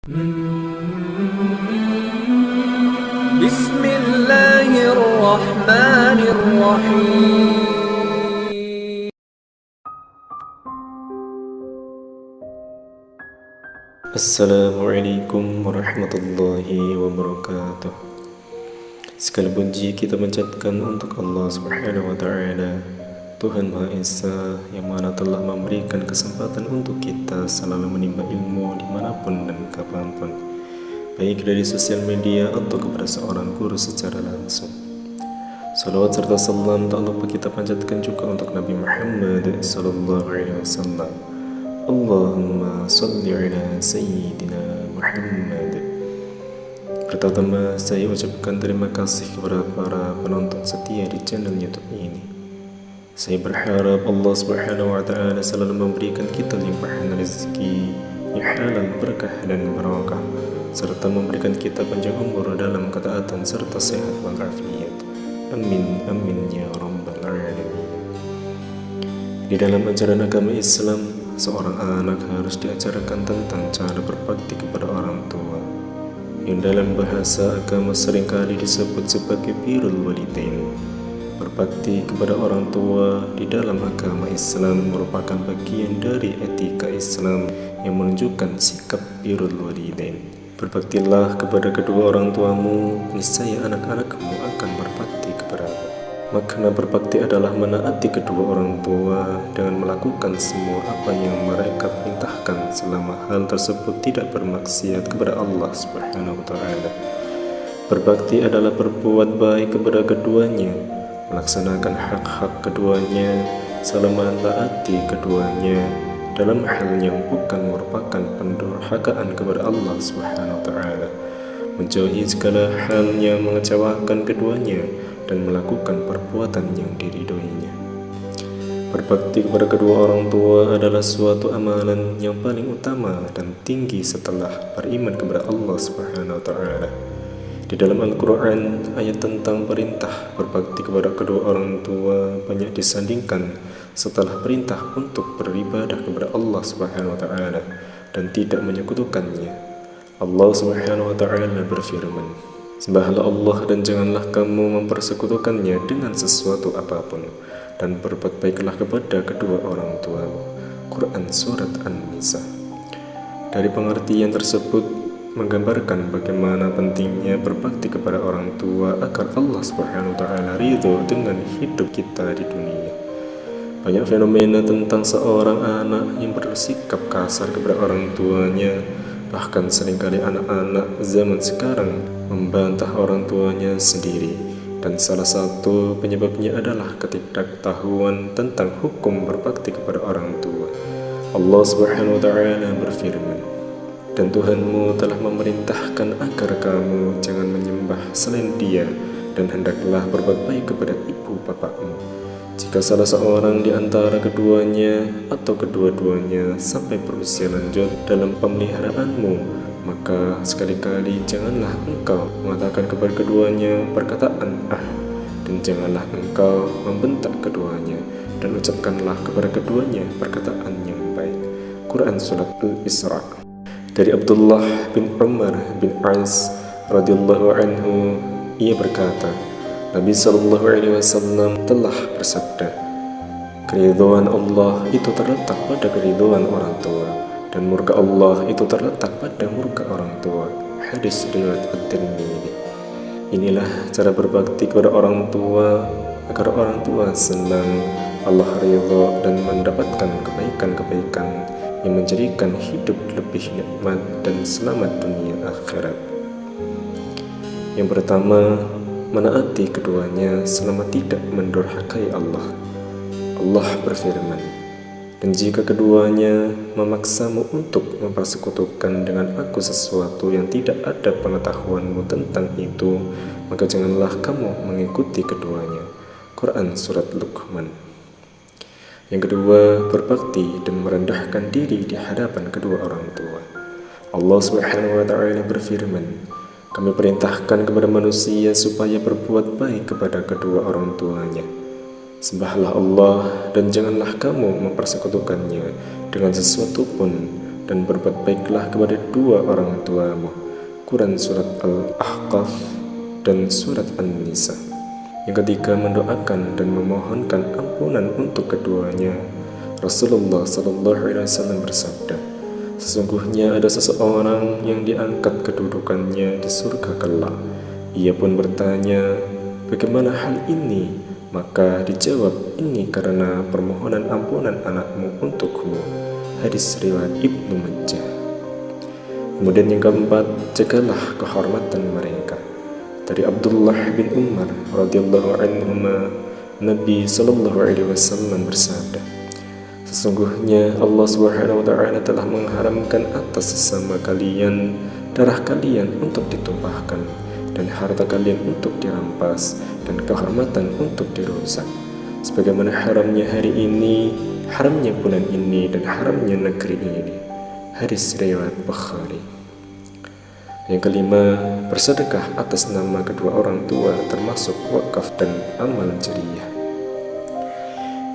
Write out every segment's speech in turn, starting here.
Bismillahirrahmanirrahim. Assalamualaikum warahmatullahi wabarakatuh. Segala puji kita panjatkan untuk Allah Subhanahu wa Ta'ala, Tuhan Maha Esa, yang mana telah memberikan kesempatan untuk kita selalu menimba ilmu dimanapun dan kapanpun, baik dari sosial media atau kepada seorang guru secara langsung. Salawat serta salam tak lupa kita panjatkan juga untuk Nabi Muhammad sallallahu alaihi wasallam. Allahumma salli ala Sayyidina Muhammad. Pertama, saya ucapkan terima kasih kepada para penonton setia di channel YouTube ini. Saya berharap Allah Subhanahu wa Ta'ala selalu memberikan kita limpahan rezeki yang halal, berkah dan barakah, serta memberikan kita panjang umur dalam ketaatan serta sehat walafiat. Amin amin ya rabbal alamin. Di dalam ajaran agama Islam, seorang anak harus diajarkan tentang cara berbakti kepada orang tua, yang dalam bahasa agama seringkali disebut sebagai birrul walidain. Berbakti kepada orang tua di dalam agama Islam merupakan bagian dari etika Islam yang menunjukkan sikap birrul walidain. Berbaktilah kepada kedua orang tuamu, niscaya anak-anakmu akan berbakti kepadamu. Makna berbakti adalah menaati kedua orang tua dengan melakukan semua apa yang mereka perintahkan selama hal tersebut tidak bermaksiat kepada Allah Subhanahu wa Ta'ala. Berbakti adalah berbuat baik kepada keduanya, melaksanakan hak-hak keduanya, selama mentaati keduanya dalam hal yang bukan merupakan pendurhakaan kepada Allah Subhanahu wa Ta'ala, menjauhi segala hal yang mengecewakan keduanya dan melakukan perbuatan yang diridhoinya. Berbakti kepada kedua orang tua adalah suatu amalan yang paling utama dan tinggi setelah beriman kepada Allah Subhanahu wa Ta'ala. Di dalam Al-Quran, ayat tentang perintah berbakti kepada kedua orang tua banyak disandingkan setelah perintah untuk beribadah kepada Allah Subhanahu wa Ta'ala dan tidak menyekutukannya. Allah Subhanahu wa Ta'ala berfirman, "Sembahlah Allah dan janganlah kamu mempersekutukannya dengan sesuatu apapun, dan berbuat baiklah kepada kedua orang tuamu." Quran Surat An-Nisa. Dari pengertian tersebut menggambarkan bagaimana pentingnya berbakti kepada orang tua agar Allah Subhanahu wa Ta'ala ridho dengan hidup kita di dunia. Banyak fenomena tentang seorang anak yang bersikap kasar kepada orang tuanya. Bahkan seringkali anak-anak zaman sekarang membantah orang tuanya sendiri, dan salah satu penyebabnya adalah ketidaktahuan tentang hukum berbakti kepada orang tua. Allah Subhanahu wa Ta'ala berfirman, "Dan Tuhanmu telah memerintahkan agar kamu jangan menyembah selain Dia, dan hendaklah berbuat baik kepada ibu bapakmu. Jika salah seorang di antara keduanya atau kedua-duanya sampai berusia lanjut dalam pemeliharaanmu, maka sekali-kali janganlah engkau mengatakan kepada keduanya perkataan dan janganlah engkau membentak keduanya, dan ucapkanlah kepada keduanya perkataan yang baik." Quran Surat Al-Isra. Dari Abdullah bin Umar bin As radhiyallahu anhu, ia berkata, Nabi sallallahu alaihi wasallam telah bersabda, "Keridhaan Allah itu terletak pada keridhaan orang tua, dan murka Allah itu terletak pada murka orang tua." Hadis riwayat At-Tirmidzi. Inilah cara berbakti kepada orang tua agar orang tua senang, Allah ridha, dan mendapatkan kebaikan-kebaikan yang menjadikan hidup lebih nikmat dan selamat dunia akhirat. Yang pertama, menaati keduanya selama tidak mendurhakai Allah. Allah berfirman, "Dan jika keduanya memaksamu untuk mempersekutukan dengan aku sesuatu yang tidak ada pengetahuanmu tentang itu, maka janganlah kamu mengikuti keduanya." Quran Surat Luqman. Yang kedua, berbakti dan merendahkan diri di hadapan kedua orang tua. Allah Subhanahu wa Ta'ala berfirman, "Kami perintahkan kepada manusia supaya berbuat baik kepada kedua orang tuanya. Sembahlah Allah dan janganlah kamu mempersekutukannya dengan sesuatu pun, dan berbuat baiklah kepada dua orang tuamu. Quran Surat Al-Ahqaf dan Surat An-Nisa. Yang ketiga, mendoakan dan memohonkan ampunan untuk keduanya. Rasulullah SAW bersabda, sesungguhnya ada seseorang yang diangkat kedudukannya di surga kelak. Ia pun bertanya, bagaimana hal ini? Maka dijawab, ini karena permohonan ampunan anakmu untukmu. Hadis riwayat Ibnu Majah. Kemudian yang keempat, jagalah kehormatan mereka. Dari Abdullah bin Umar radhiyallahu anhuma, Nabi sallallahu alaihi wasallam bersabda, sesungguhnya Allah Subhanahu wa taala telah mengharamkan atas sesama kalian darah kalian untuk ditumpahkan, dan harta kalian untuk dirampas, dan kehormatan untuk dirusak. Sebagaimana haramnya hari ini, haramnya bulan ini, dan haramnya negeri ini. Hadis riwayat Bukhari. Yang kelima, bersedekah atas nama kedua orang tua termasuk wakaf dan amal jariah.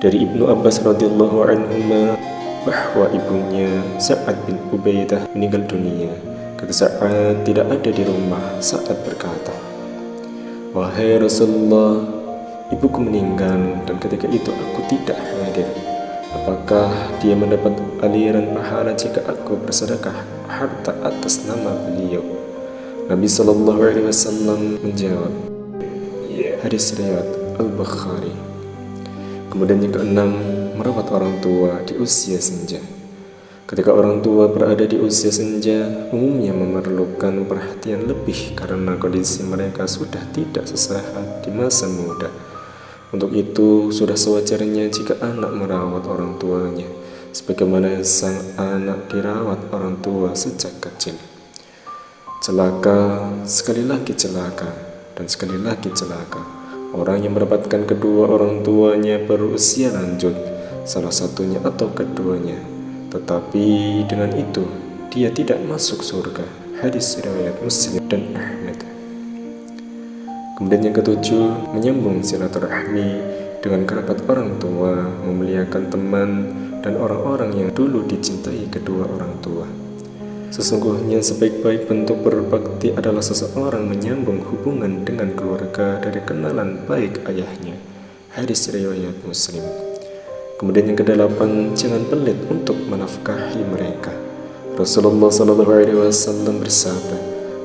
Dari Ibnu Abbas radhiyallahu anhuma bahwa ibunya Sa'ad bin Ubaidah meninggal dunia. Kata Sa'ad tidak ada di rumah saat berkata, wahai Rasulullah, ibuku meninggal dan ketika itu aku tidak hadir. Apakah dia mendapat aliran pahala jika aku bersedekah harta atas nama beliau? Nabi SAW menjawab, hadis riwayat Al-Bukhari. Kemudian yang keenam, merawat orang tua di usia senja. Ketika orang tua berada di usia senja, umumnya memerlukan perhatian lebih karena kondisi mereka sudah tidak sesehat di masa muda. Untuk itu, sudah sewajarnya jika anak merawat orang tuanya, sebagaimana sang anak dirawat orang tua sejak kecil. Celaka, sekali lagi celaka, dan sekali lagi celaka. Orang yang mendapatkan kedua orang tuanya berusia lanjut, salah satunya atau keduanya, tetapi dengan itu dia tidak masuk surga. Hadis riwayat Muslim dan Ahmad. Kemudian yang ketujuh, menyambung silaturahmi dengan kerabat orang tua, memuliakan teman dan orang-orang yang dulu dicintai kedua orang tua. Sesungguhnya sebaik-baik bentuk berbakti adalah seseorang menyambung hubungan dengan keluarga dari kenalan baik ayahnya. Hadis riwayat Muslim. Kemudian yang kedelapan, jangan pelit untuk menafkahi mereka. Rasulullah SAW bersabda,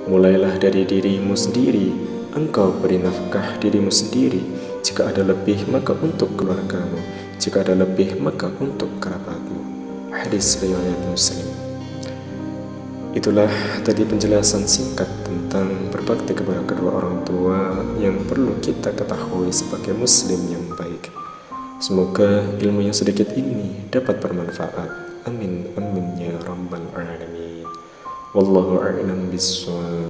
mulailah dari dirimu sendiri, engkau beri nafkah dirimu sendiri. Jika ada lebih, maka untuk keluargamu. Jika ada lebih, maka untuk kerabatmu. Hadis riwayat Muslim. Itulah tadi penjelasan singkat tentang berbakti kepada kedua orang tua yang perlu kita ketahui sebagai muslim yang baik. Semoga ilmu yang sedikit ini dapat bermanfaat. Amin amin ya rabbal alamin. Wallahu a'lam bishawab.